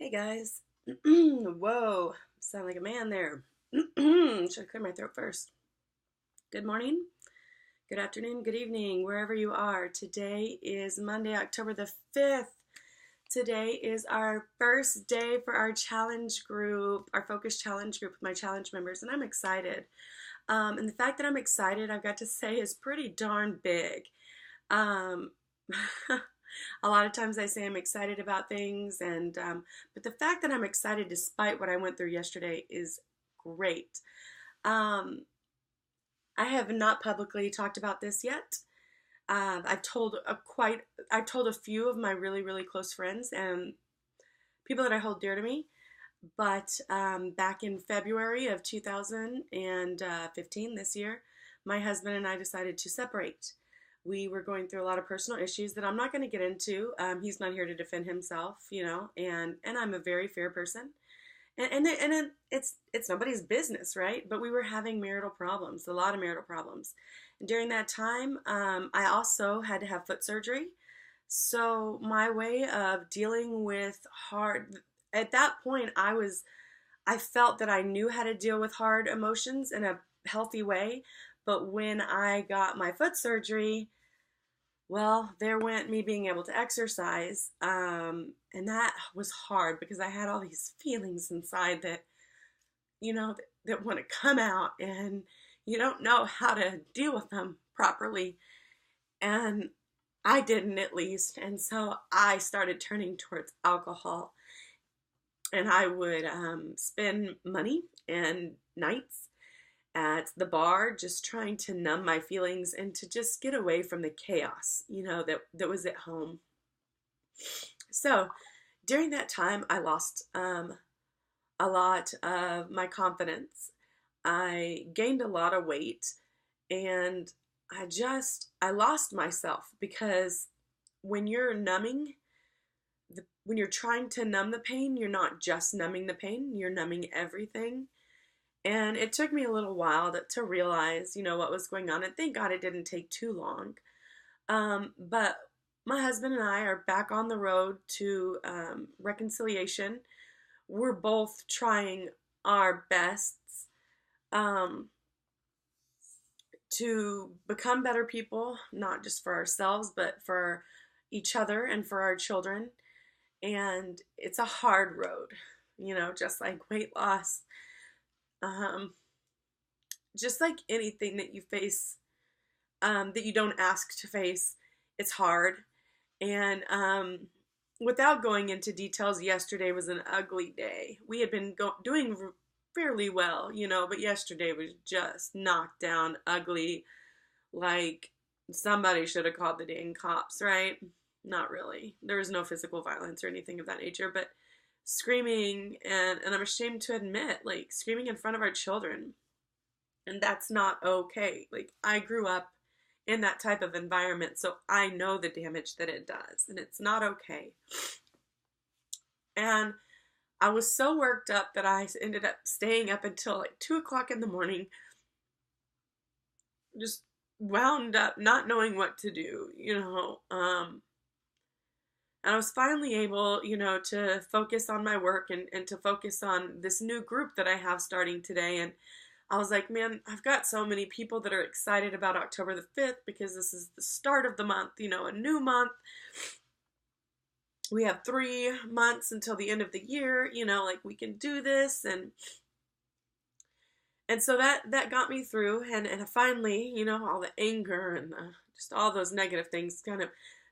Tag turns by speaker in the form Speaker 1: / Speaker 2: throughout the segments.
Speaker 1: Hey guys. Whoa, sound like a man there. Should have cleared my throat first. Good morning, good afternoon, good evening, wherever you are. Today is Monday, October the 5th. Today is our first day for our challenge group, our focus challenge group with my challenge members, and I'm excited. And the fact that I'm excited, I've got to say, is pretty darn big. Um, a lot of times I say I'm excited about things, and but the fact that I'm excited despite what I went through yesterday is great. Um, I have not publicly talked about this yet. I've told I've told a few of my really close friends and people that I hold dear to me. But back in February of 2015, this year, my husband and I decided to separate. We were going through a lot of personal issues that I'm not going to get into. He's not here to defend himself, and I'm a very fair person, and it's nobody's business, right? But we were having marital problems, a lot of marital problems, and during that time, I also had to have foot surgery. So my way of dealing with hard at that point, I felt that I knew how to deal with hard emotions in a healthy way. But when I got my foot surgery, well, there went me being able to exercise. And that was hard because I had all these feelings inside that want to come out, and you don't know how to deal with them properly. And I didn't, at least. And so I started turning towards alcohol, and I would spend money and nights at the bar just trying to numb my feelings and to just get away from the chaos, that was at home. So during that time, I lost a lot of my confidence. I gained a lot of weight, and I lost myself because when you're numbing, when you're trying to numb the pain, you're not just numbing the pain, you're numbing everything. And it took me a little while to realize, what was going on. And thank God it didn't take too long. But my husband and I are back on the road to reconciliation. We're both trying our best um, to become better people, not just for ourselves, but for each other and for our children. And it's a hard road, just like weight loss, um, just like anything that you face, that you don't ask to face. It's hard. And without going into details, yesterday was an ugly day. We had been doing fairly well, but yesterday was just knocked down ugly. Like somebody should have called the dang cops, right? Not really. There was no physical violence or anything of that nature, but screaming, and I'm ashamed to admit, like screaming in front of our children. And that's not okay. Like I grew up in that type of environment, so I know the damage that it does, and it's not okay. And I was so worked up that I ended up staying up until like 2 o'clock in the morning, just wound up, not knowing what to do, and I was finally able, to focus on my work, and to focus on this new group that I have starting today. And I was like, man, I've got so many people that are excited about October the 5th because this is the start of the month, a new month. We have 3 months until the end of the year, like we can do this. And so that got me through, and finally, all the anger and just all those negative things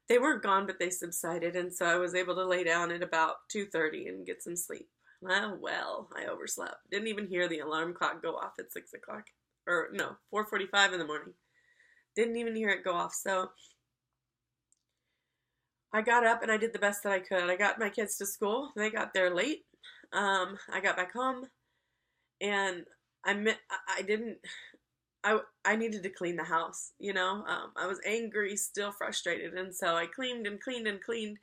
Speaker 1: they weren't gone, but they subsided, and so I was able to lay down at about 2:30 and get some sleep. Well, I overslept. Didn't even hear the alarm clock go off at 6 o'clock, or no, 4:45 in the morning. Didn't even hear it go off. So I got up and I did the best that I could. I got my kids to school. They got there late. I got back home, and I didn't. I needed to clean the house, I was angry, still frustrated, and so I cleaned and cleaned and cleaned,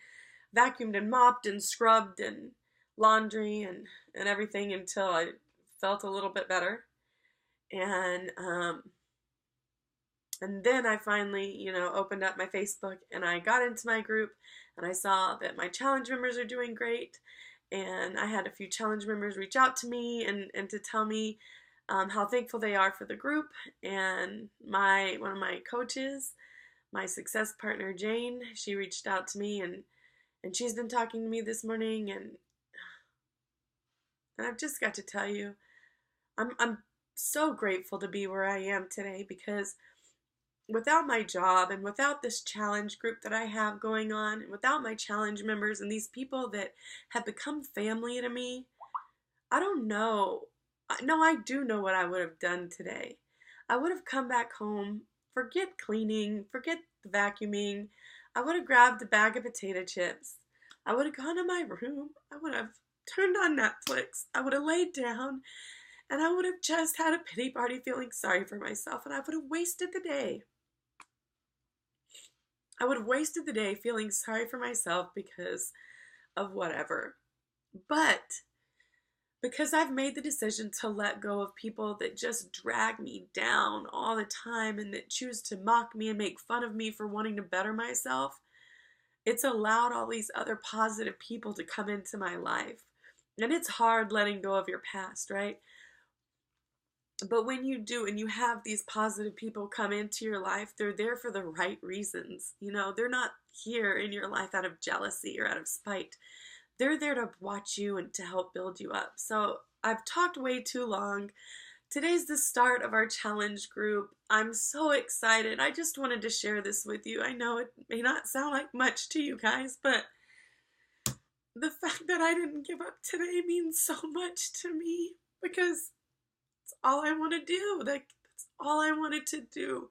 Speaker 1: vacuumed and mopped and scrubbed and laundry and everything until I felt a little bit better. And then I finally, opened up my Facebook, and I got into my group, and I saw that my challenge members are doing great, And I had a few challenge members reach out to me and to tell me how thankful they are for the group. And one of my coaches, my success partner Jane, she reached out to me and she's been talking to me this morning, and I've just got to tell you, I'm so grateful to be where I am today, because without my job and without this challenge group that I have going on, and without my challenge members and these people that have become family to me, I don't know. No, I do know what I would have done today. I would have come back home, forget cleaning, forget the vacuuming. I would have grabbed a bag of potato chips. I would have gone to my room. I would have turned on Netflix. I would have laid down, and I would have just had a pity party feeling sorry for myself, and I would have wasted the day. I would have wasted the day feeling sorry for myself because of whatever. But because I've made the decision to let go of people that just drag me down all the time and that choose to mock me and make fun of me for wanting to better myself, it's allowed all these other positive people to come into my life. And it's hard letting go of your past, right? But when you do and you have these positive people come into your life, they're there for the right reasons. You know, they're not here in your life out of jealousy or out of spite. They're there to watch you and to help build you up. So I've talked way too long. Today's the start of our challenge group. I'm so excited. I just wanted to share this with you. I know it may not sound like much to you guys, but the fact that I didn't give up today means so much to me, because it's all I want to do. That's all I wanted to do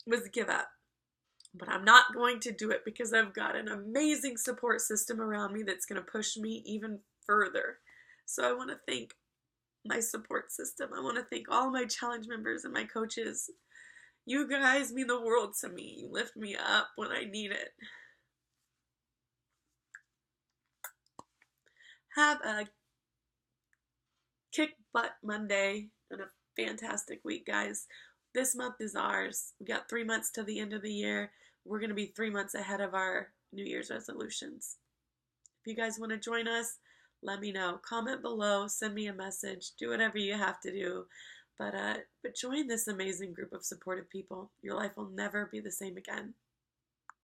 Speaker 1: was give up. But I'm not going to do it, because I've got an amazing support system around me that's going to push me even further. So I want to thank my support system. I want to thank all my challenge members and my coaches. You guys mean the world to me. You lift me up when I need it. Have a kick butt Monday and a fantastic week, guys. This month is ours. We got 3 months till the end of the year. We're going to be 3 months ahead of our New Year's resolutions. If you guys want to join us, let me know. Comment below, send me a message, do whatever you have to do. But join this amazing group of supportive people. Your life will never be the same again.